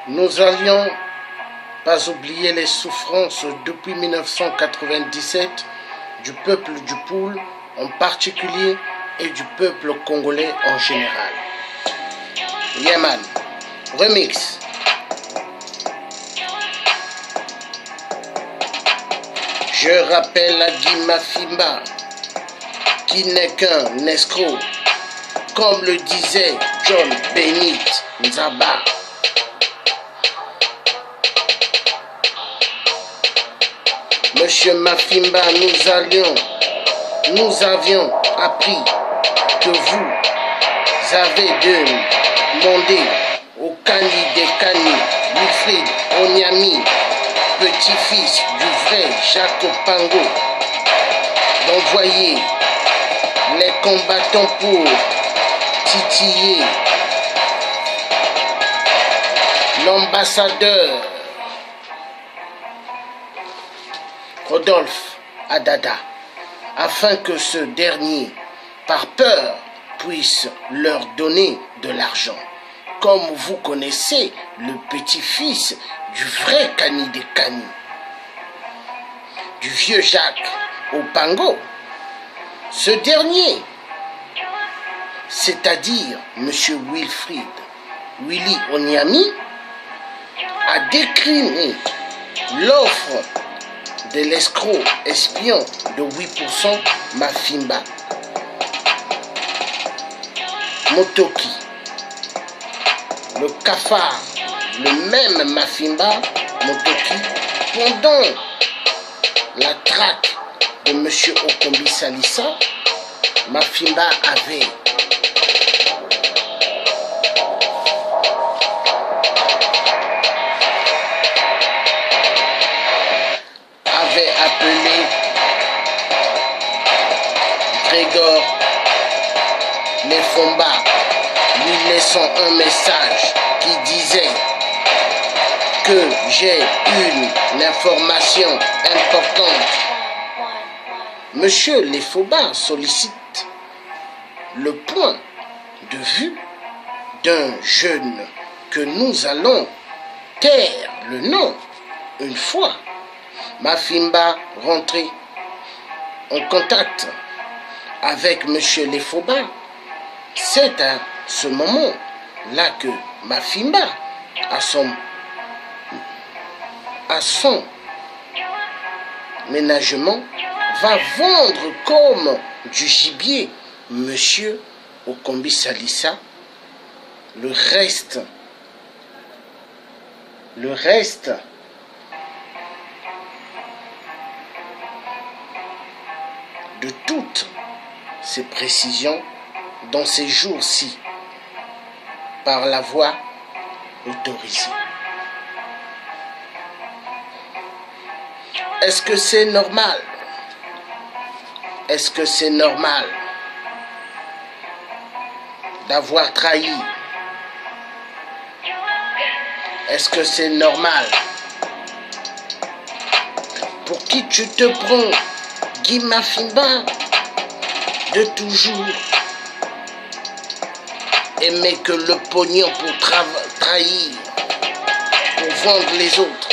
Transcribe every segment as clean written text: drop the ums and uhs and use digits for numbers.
Nous n'allions pas oublier les souffrances depuis 1997 du peuple du Poul en particulier et du peuple congolais en général. Yaman, remix. Je rappelle à Guy Mafimba, qui n'est qu'un escroc, comme le disait John Benit Nzaba. Monsieur Mafimba, nous avions appris que vous avez demandé au Kani des Kani, Wilfrid Onyami, petit-fils du vrai Jacques Pango, d'envoyer les combattants pour titiller l'ambassadeur Rodolphe Adada, afin que ce dernier, par peur, puisse leur donner de l'argent. Comme vous connaissez le petit-fils du vrai Kani des Kani, du vieux Jacques Opango, ce dernier, c'est-à-dire M. Willy Onyami, a décliné l'offre de l'escroc espion de 8% Mafimba Motoki, le cafard, le même Mafimba Motoki, pendant la traque de M. Okombi Salissa, Mafimba avait appelé Grégor Lefomba, lui laissant un message qui disait que j'ai une information importante. Monsieur Lefomba sollicite le point de vue d'un jeune que nous allons taire le nom une fois Mafimba rentré en contact avec M. Lefomba. C'est à ce moment-là que Mafimba, à son ménagement, va vendre comme du gibier M. Okombi Salissa le reste de toutes ces précisions dans ces jours-ci par la voie autorisée. Est-ce que c'est normal? Est-ce que c'est normal d'avoir trahi? Est-ce que c'est normal? Pour qui tu te prends, Guy Mafimba, de toujours aimer que le pognon pour trahir, pour vendre les autres?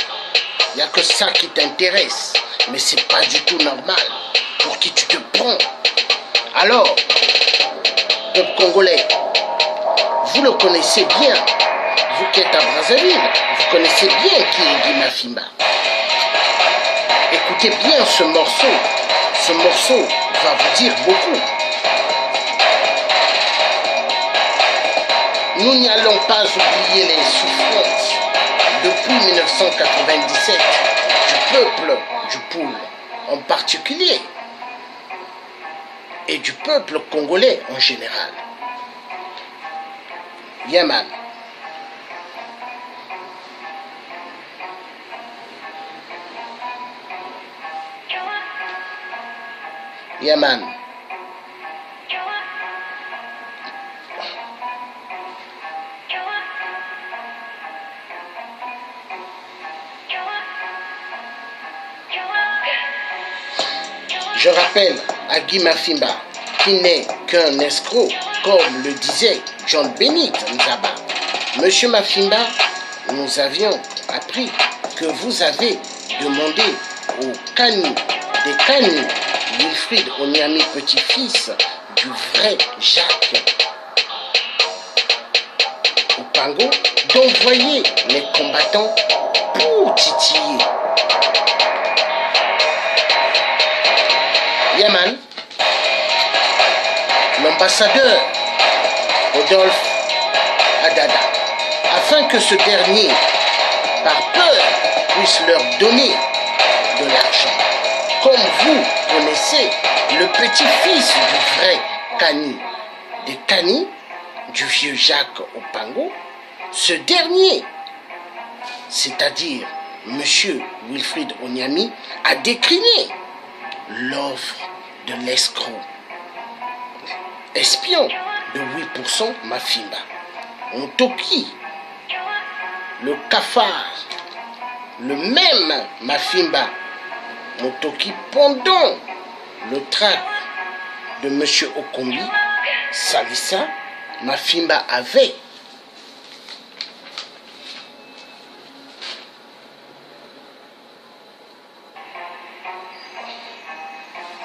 Il n'y a que ça qui t'intéresse, mais c'est pas du tout normal. Pour qui tu te prends? Alors, peuple congolais, vous le connaissez bien, vous qui êtes à Brazzaville, vous connaissez bien qui est Guy Mafimba. Écoutez bien ce morceau va vous dire beaucoup. Nous n'allons pas oublier les souffrances depuis 1997 du peuple du Poul en particulier et du peuple congolais en général. Yaman. Yaman. Je rappelle à Guy Mafimba, qui n'est qu'un escroc, comme le disait John Benit Nzaba. Monsieur Mafimba nous avions appris que vous avez demandé au Kani des Kani, Wilfrid Onyami, petit-fils du vrai Jacques Opango, d'envoyer les combattants pour titiller. Yaman, l'ambassadeur Rodolphe Adada, afin que ce dernier, par peur, puisse leur donner de l'argent. Comme vous connaissez le petit-fils du vrai Kani, des Kani, du vieux Jacques Opango, ce dernier, c'est-à-dire M. Wilfrid Onyami, a décliné l'offre de l'escroc espion de 8% Mafimba. Ontoki, le cafard, le même Mafimba, Ontoki, pendant le traque de M. Okombi, Salissa, Mafimba avait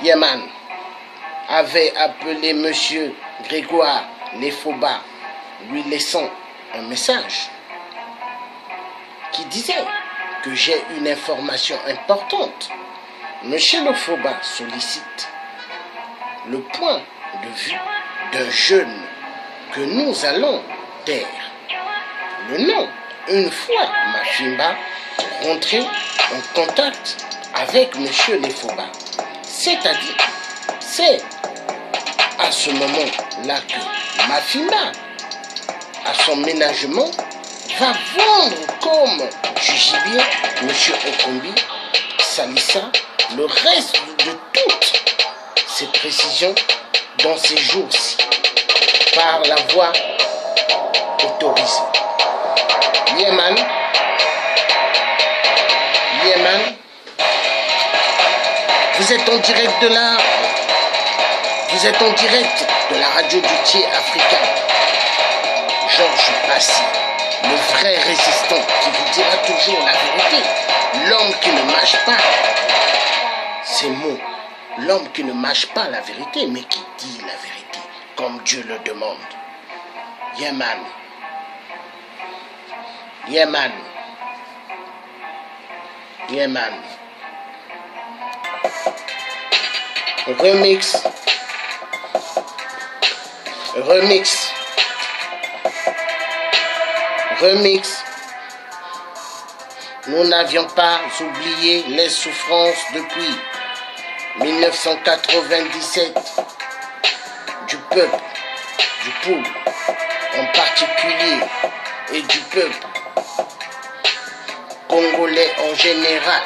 Yaman avait appelé M. Grégoire Lefoba, lui laissant un message qui disait que j'ai une information importante. M. Lefoba sollicite le point de vue d'un jeune que nous allons taire. Le nom, une fois Mafimba rentré en contact avec M. Lefoba. C'est-à-dire, c'est à ce moment-là que Mafimba, à son ménagement, va vendre comme du gibier M. Okombi, Salissa, le reste de toutes ces précisions dans ces jours-ci, par la voie autorisée. Yaman, vous êtes en direct de là. Vous êtes en direct de la radio du Thiers africain. Georges Passy, le vrai résistant qui vous dira toujours la vérité. L'homme qui ne mâche pas ses mots. L'homme qui ne mâche pas la vérité, mais qui dit la vérité, comme Dieu le demande. Yaman. Yaman. Yaman. Remix. Remix. Remix. Nous n'avions pas oublié les souffrances depuis 1997 du peuple, du peuple en particulier et du peuple congolais en général.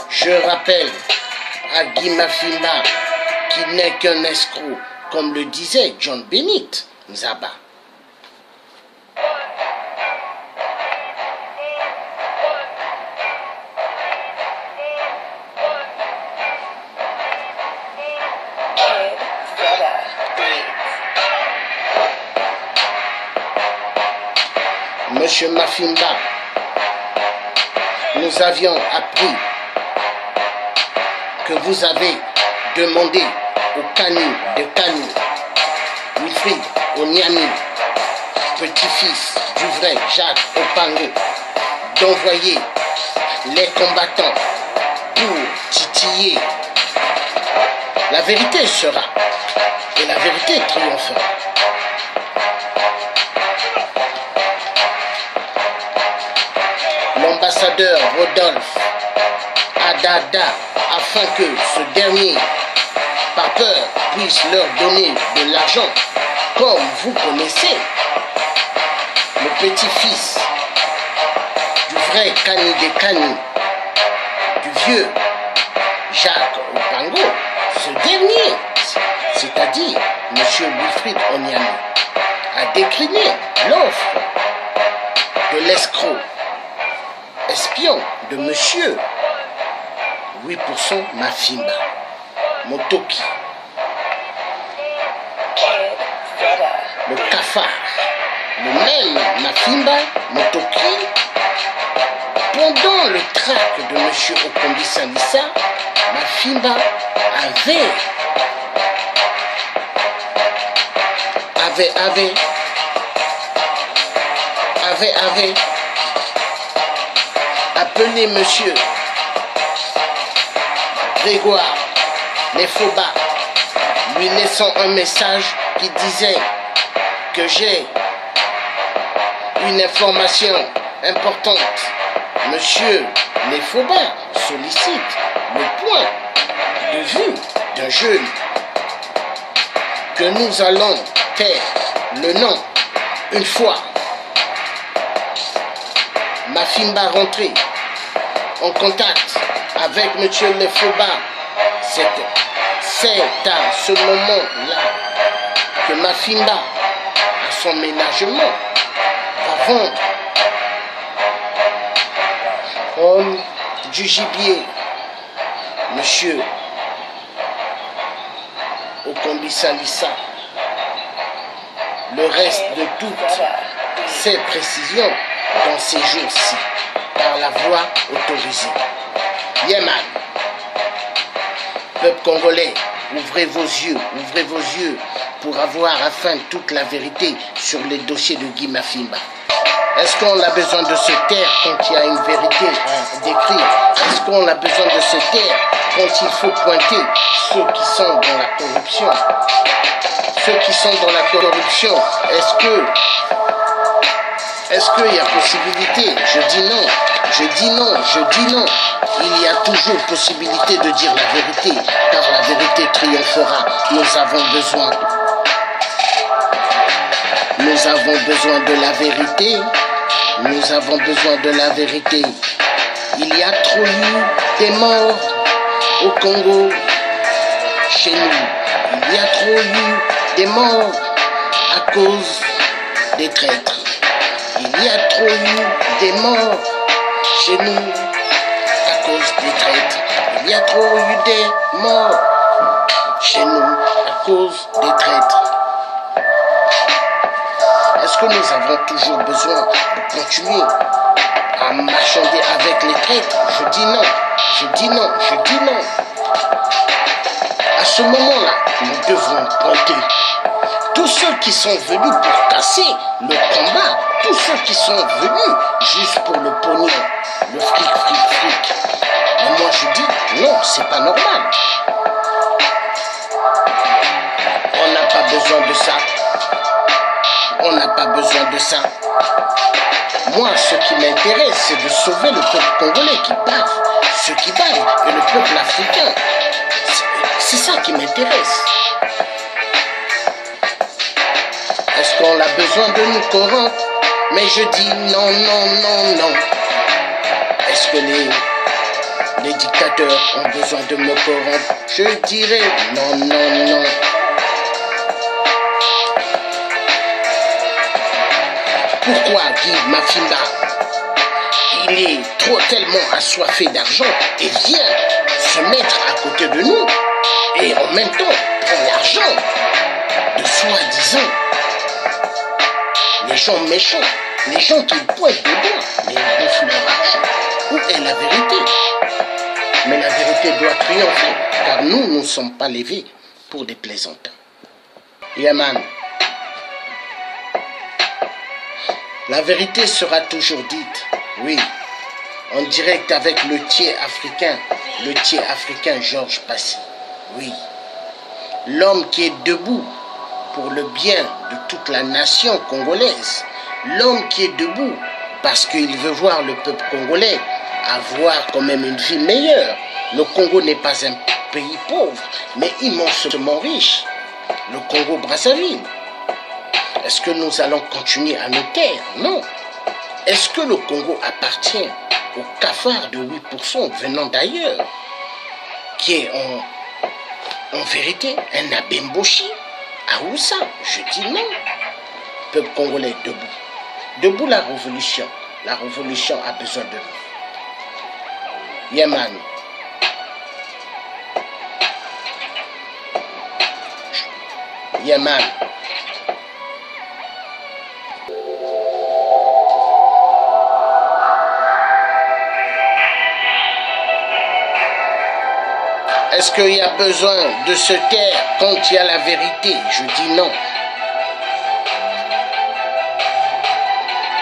Je rappelle à Guy Mafimba qui n'est qu'un escroc, comme le disait John Bennett Nzaba. Monsieur Mafimba, nous avions appris que vous avez demandé au Kani de Kani, Wilfrid Onyami, petit-fils du vrai Jacques Opango, d'envoyer les combattants pour titiller. La vérité sera, et la vérité triomphera. L'ambassadeur Rodolphe Adada, afin que ce dernier, par peur, puisse leur donner de l'argent, comme vous connaissez, le petit-fils du vrai Kani des Kani, du vieux Jacques Opango, ce dernier, c'est-à-dire M. Wilfrid Onyami, a décliné l'offre de l'escroc espion de monsieur 8% Mafimba, Motoki. le même Mafimba Motoki, pendant le trac de M. Okombi Salissa, Mafimba avait appelé M. Grégoire Lefoba, lui laissant un message qui disait que j'ai une information importante. Monsieur Lefoba sollicite le point de vue d'un jeune que nous allons taire le nom une fois Mafimba rentré en contact avec M. Lefoba. C'est à ce moment-là que Mafimba, à son ménagement, va vendre homme du gibier, Monsieur Okombi Salissa. Le reste de toutes ces précisions dans ces jours-ci, par la voie autorisée. Yeman, peuple congolais, ouvrez vos yeux pour avoir enfin toute la vérité sur les dossiers de Guy Mafimba. Est-ce qu'on a besoin de se taire quand il y a une vérité à décrire? Est-ce qu'on a besoin de se taire quand il faut pointer ceux qui sont dans la corruption? Ceux qui sont dans la corruption, est-ce qu'il y a possibilité? Je dis non. Il y a toujours possibilité de dire la vérité, car la vérité triomphera. Nous avons besoin de la vérité. Nous avons besoin de la vérité. Il y a trop eu des morts au Congo, chez nous. Il y a trop eu des morts à cause des traîtres. Il y a trop eu des morts chez nous à cause des traîtres. Il y a trop eu des morts chez nous à cause des traîtres. Est-ce que nous avons toujours besoin de continuer à marchander avec les traîtres? Je dis non. À ce moment-là, nous devrons pointer tous ceux qui sont venus pour casser le combat, tous ceux qui sont venus juste pour le pognon, le fric. Et moi je dis, non, c'est pas normal. On n'a pas besoin de ça. Moi, ce qui m'intéresse, c'est de sauver le peuple congolais qui bave, ceux qui bavent, et le peuple africain. C'est ça qui m'intéresse. Est-ce qu'on a besoin de nous corrompre? Mais je dis non. Est-ce que les dictateurs ont besoin de me corrompre? Je dirais non. Pourquoi Guy Mafimba, il est tellement assoiffé d'argent et vient se mettre à côté de nous et en même temps prend l'argent de soi-disant les gens méchants, les gens qui pointent du doigt, les gonflent leur argent. Où est la vérité? Mais la vérité doit triompher, car nous ne sommes pas levés pour des plaisantins. Yaman, la vérité sera toujours dite, oui, en direct avec le tiers africain Georges Passy, oui. L'homme qui est debout pour le bien de toute la nation congolaise, l'homme qui est debout parce qu'il veut voir le peuple congolais avoir quand même une vie meilleure. Le Congo n'est pas un pays pauvre, mais immensement riche. Le Congo-Brazzaville. Est-ce que nous allons continuer à nous taire? Non. Est-ce que le Congo appartient au cafard de 8% venant d'ailleurs, qui est en vérité un Abemboshi? Ah où ça? Je dis non. Peuple congolais, debout. Debout la révolution. La révolution a besoin de nous. Yaman. Est-ce qu'il y a besoin de se taire quand il y a la vérité? Je dis non.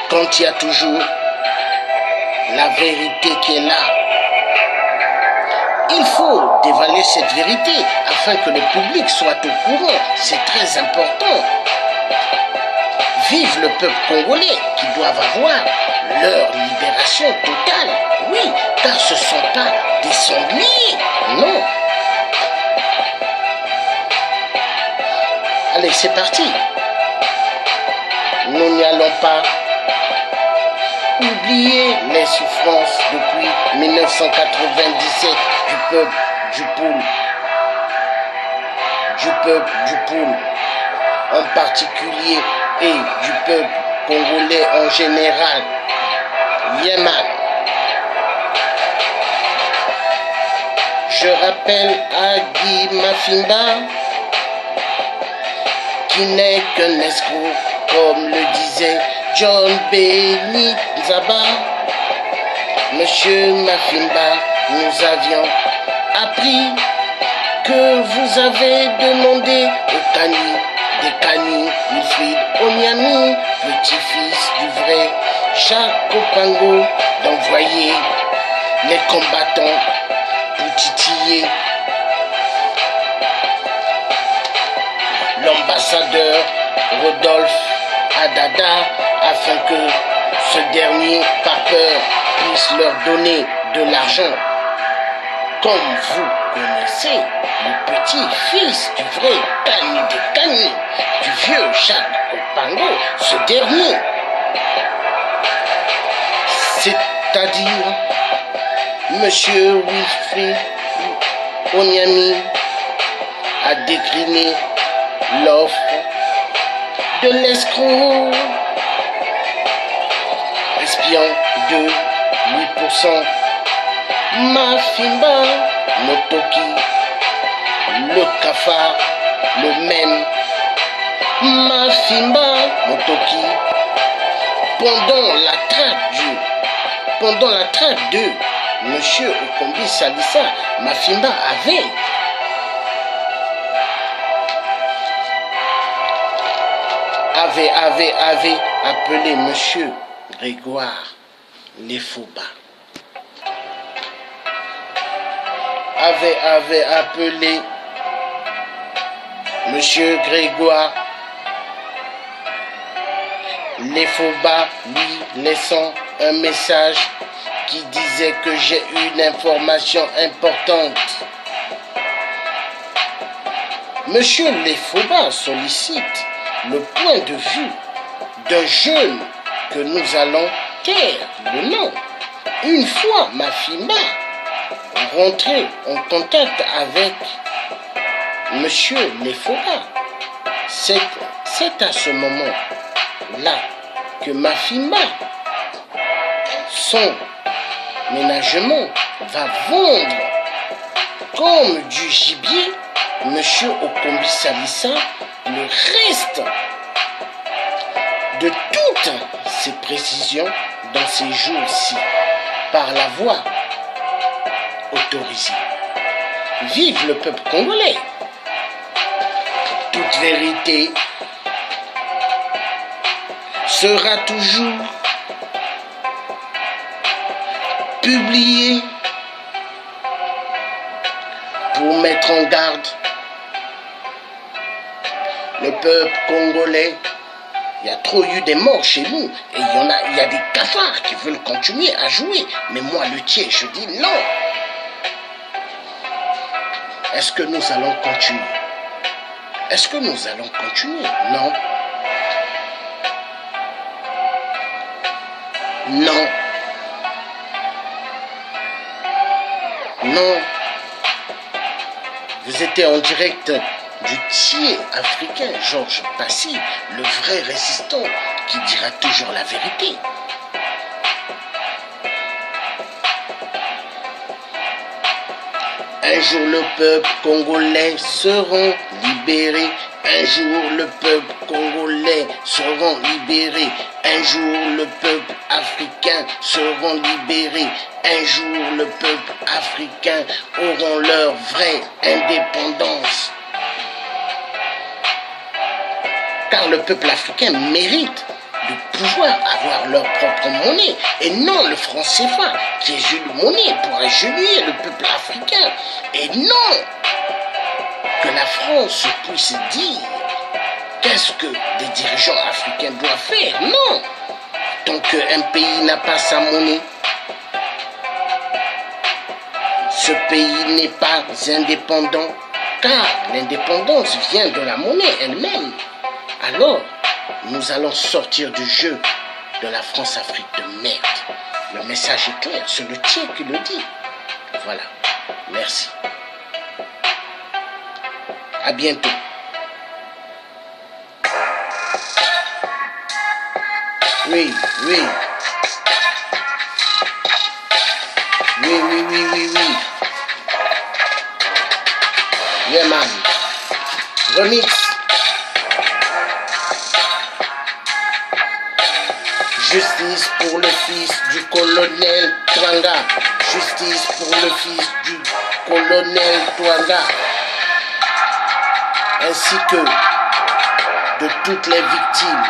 Quand il y a toujours la vérité qui est là, il faut dévaler cette vérité afin que le public soit au courant. C'est très important. Vive le peuple congolais qui doivent avoir leur libération totale. Oui, car ce ne sont pas des sangliers. Non. Allez, c'est parti. Nous n'y allons pas. Oubliez les souffrances depuis 1997 du peuple, du poule en particulier et du peuple congolais en général. Yeman. Je rappelle à Guy Mafimba qui n'est qu'un escroc, comme le disait John Béni Zaba. Monsieur Mafimba, nous avions appris que vous avez demandé au Kani, des Kani, Wilfried Onyami, petit-fils du vrai Jacques Opango, d'envoyer les combattants pour titiller l'ambassadeur Rodolphe Adada afin que ce dernier, par peur, puisse leur donner de l'argent. Comme vous connaissez le petit-fils du vrai Kani de Kani, du vieux Jacques Opango, ce dernier, c'est-à-dire Monsieur Wilfried Onyami, a décliné l'offre de l'escroc espion de 8%. Mafimba Motoki, le cafard, le même. Mafimba Motoki, pendant la traque de Monsieur Okombi Salissa, Mafimba avait appelé Monsieur Grégoire Lefoba. Avait appelé Monsieur Grégoire Lefoba, lui laissant un message qui disait que j'ai une information importante. Monsieur Lefoba sollicite le point de vue d'un jeune que nous allons taire le nom. Une fois Mafimba rentré en contact avec Monsieur Lefoba, c'est à ce moment-là que Mafimba, son ménagement, va vendre comme du gibier Monsieur Okombi Salissa le reste de toutes ces précisions dans ces jours-ci par la voie autorisée. Vive le peuple congolais! Toute vérité sera toujours publiée pour mettre en garde le peuple congolais. Il y a trop eu des morts chez nous et il y a des cafards qui veulent continuer à jouer. Mais moi, le tien, je dis non. Est-ce que nous allons continuer? Est-ce que nous allons continuer? Non. Non. Non. Vous étiez en direct du tiers africain, Georges Passy, le vrai résistant qui dira toujours la vérité. Un jour le peuple congolais sera libéré Un jour le peuple congolais sera libéré. Un jour le peuple africain sera libéré. Un jour le peuple africain auront leur vraie indépendance. Car le peuple africain mérite de pouvoir avoir leur propre monnaie et non le franc CFA qui est une monnaie pour agenouiller le peuple africain. Et non que la France puisse dire qu'est-ce que des dirigeants africains doivent faire. Non, tant qu'un pays n'a pas sa monnaie, ce pays n'est pas indépendant, car l'indépendance vient de la monnaie elle-même. Alors, nous allons sortir du jeu de la France-Afrique de merde. Le message est clair, c'est le tien qui le dit. Voilà, merci. À bientôt. Oui. Oui. Yeah man. Remix. Justice pour le fils du colonel Twanga. Justice pour le fils du colonel Twanga. Ainsi que de toutes les victimes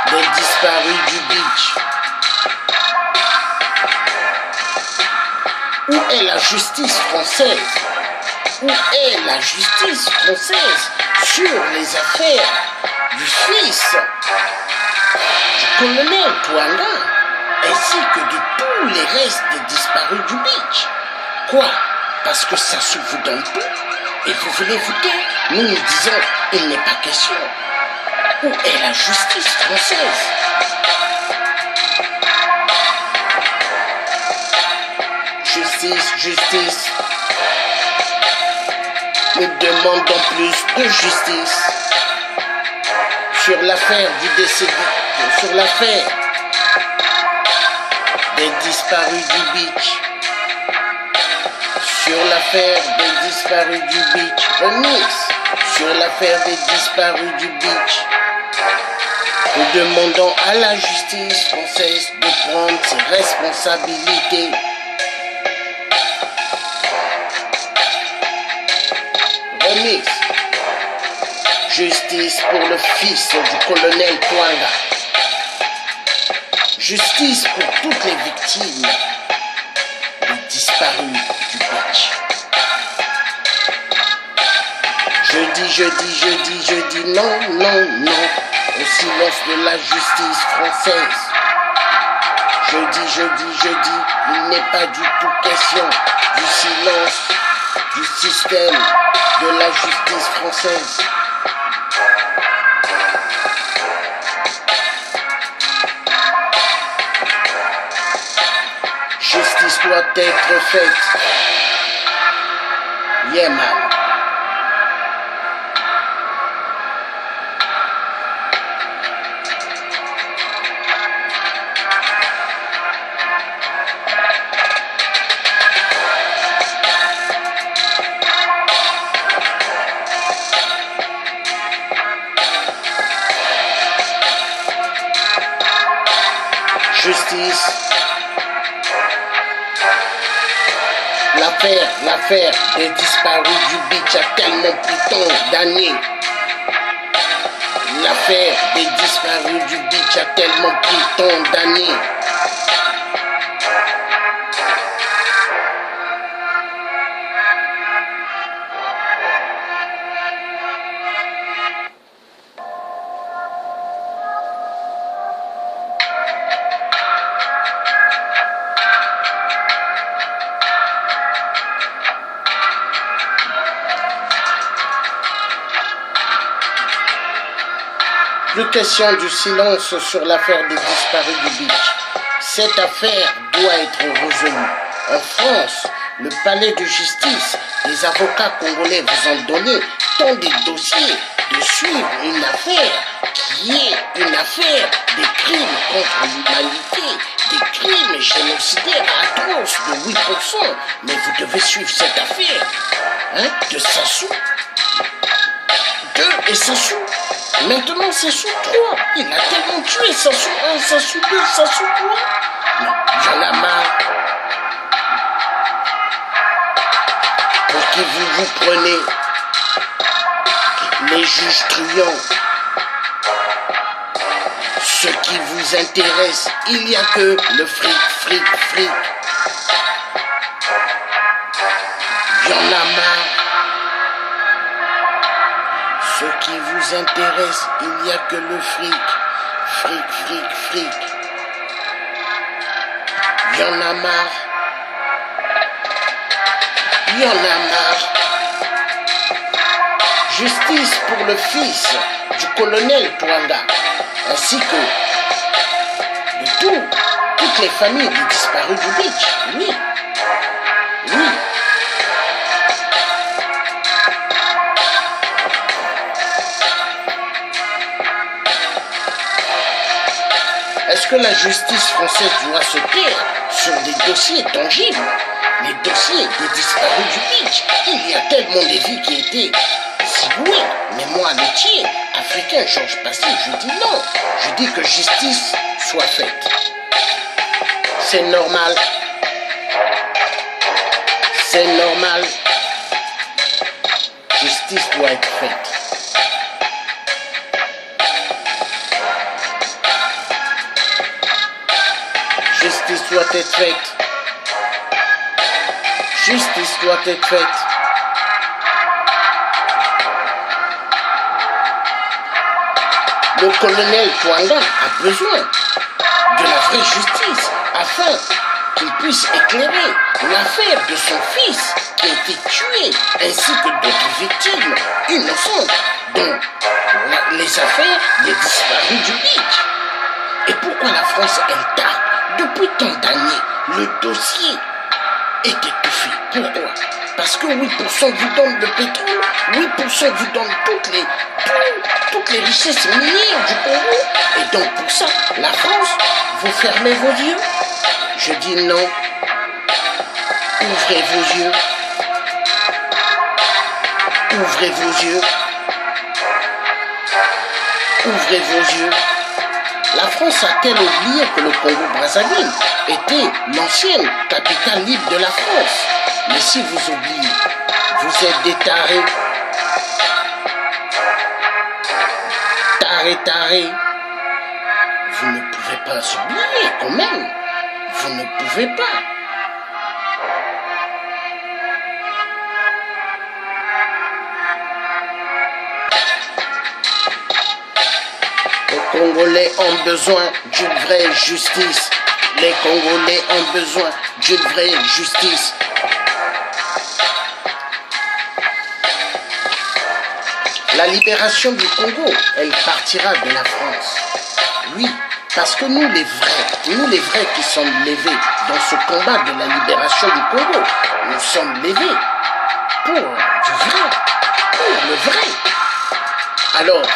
des disparus du beach. Où est la justice française? Où est la justice française sur les affaires du fils du colonel Twanga ainsi que de tous les restes des disparus du beach? Quoi? Parce que ça se vous donne tout et vous voulez voter? Nous disons, il n'est pas question. Où est la justice française? Justice. Nous demandons plus de justice sur l'affaire du décédé, sur l'affaire des disparus du beach, sur l'affaire des disparus du beach, remix, sur l'affaire des disparus du beach. Nous demandons à la justice française de prendre ses responsabilités. Remix. Justice pour le fils du colonel Twanga. Justice pour toutes les victimes des disparus du beach. Je dis non au silence de la justice française. Je dis, il n'est pas du tout question du silence du système de la justice française. Justice doit être faite. Yeah man. Justice. L'affaire des disparus du beach a tellement pris tant d'années. L'affaire des disparus du beach a tellement pris tant d'années. Plus question du silence sur l'affaire des disparus du beach. Cette affaire doit être résolue. En France, le palais de justice, les avocats congolais vous ont donné tant de dossiers de suivre une affaire qui est une affaire des crimes contre l'humanité, des crimes génocidaires atroces de 8%. Mais vous devez suivre cette affaire de Sassou. 2 et Sassou. Maintenant, Sassou 3. Il a tellement tué Sassou 1, Sassou 2, Sassou 3. Non, j'en ai marre. Pour qui vous prenez les juges truands. Ce qui vous intéresse, il n'y a que le fric, fric, fric. Y'en a marre. Ce qui vous intéresse, il n'y a que le fric, fric, fric, fric. Y'en a marre. Y'en a marre. Justice pour le fils du colonel Twanga, ainsi que de toutes les familles des disparus du beach. Oui. Oui. Est-ce que la justice française doit se taire sur des dossiers tangibles? Les dossiers des disparus du beach. Il y a tellement de vies qui étaient zigouées. Mais moi, le tiers africain, Georges Passy, je dis non. Je dis que justice soit faite. C'est normal. C'est normal. Justice doit être faite. Justice doit être faite. Justice doit être faite. Le colonel Twanga a besoin de la vraie justice afin qu'il puisse éclairer l'affaire de son fils qui a été tué ainsi que d'autres victimes innocentes dont les affaires des disparus du beach. Et pourquoi la France, elle tarde? Depuis tant d'années, le dossier est étouffé. Pourquoi? Parce que 8% vous donne le pétrole, 8% vous donne toutes les richesses minières du Congo. Et donc pour ça, la France, vous fermez vos yeux? Je dis non. Ouvrez vos yeux. Ouvrez vos yeux. Ouvrez vos yeux. La France a-t-elle oublié que le Congo-Brazzaville était l'ancienne capitale libre de la France? Mais si vous oubliez, vous êtes des tarés. Tarés. Vous ne pouvez pas oublier quand même. Vous ne pouvez pas. Les Congolais ont besoin d'une vraie justice. Les Congolais ont besoin d'une vraie justice. La libération du Congo, elle partira de la France. Oui, parce que nous les vrais qui sommes levés dans ce combat de la libération du Congo, nous sommes levés pour du vrai, pour le vrai. Alors,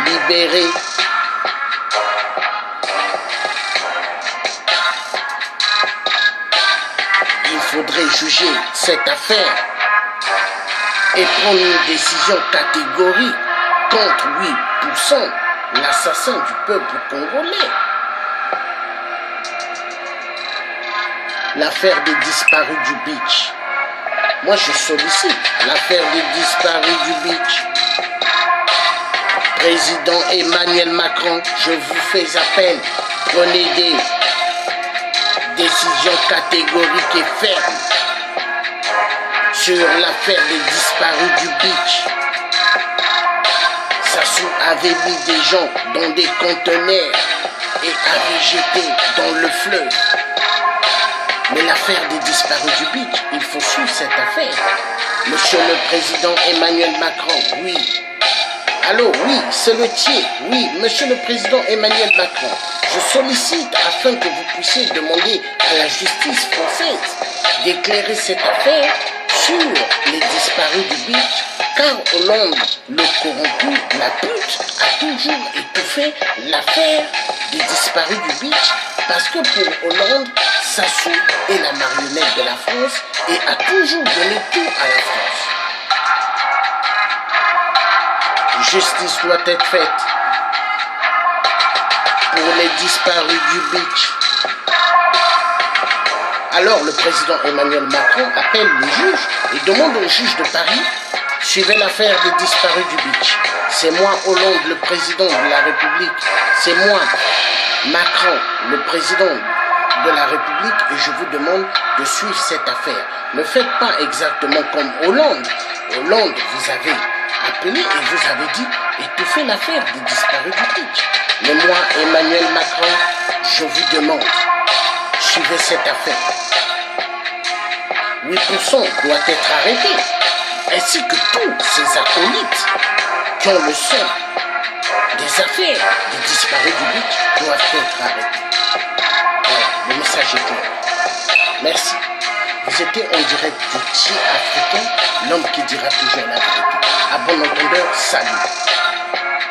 libérer il faudrait juger cette affaire et prendre une décision catégorique contre 8%, l'assassin du peuple congolais. L'affaire des disparus du beach. Moi je sollicite l'affaire des disparus du beach. Président Emmanuel Macron, je vous fais appel, prenez des décisions catégoriques et fermes sur l'affaire des disparus du beach. Sassou avait mis des gens dans des conteneurs et avait jeté dans le fleuve. Mais l'affaire des disparus du beach, il faut suivre cette affaire. Monsieur le Président Emmanuel Macron, oui. Allô, oui, c'est le tiers. Oui, Monsieur le Président Emmanuel Macron, je sollicite afin que vous puissiez demander à la justice française d'éclairer cette affaire sur les disparus du beach, car Hollande, le corrompu, la pute, a toujours étouffé l'affaire des disparus du beach, parce que pour Hollande, Sassou est la marionnette de la France et a toujours donné tout à la France. justice doit être faite pour les disparus du beach. Alors le président Emmanuel Macron appelle le juge et demande au juge de Paris, suivez l'affaire des disparus du beach. C'est moi, Hollande, le président de la République. C'est moi, Macron, le président de la République, et je vous demande de suivre cette affaire. Ne faites pas exactement comme Hollande. Hollande, vous avez appelé et vous avez dit étouffer l'affaire des disparus du beach. Mais moi, Emmanuel Macron, je vous demande, suivez cette affaire. 8% doit être arrêté, ainsi que tous ces acolytes qui ont le son des affaires des disparus du beach doivent être arrêtés. Voilà, le message est clair. Merci. Vous étiez en direct du Ti africain, l'homme qui dira toujours la vérité. À bon entendeur, salut.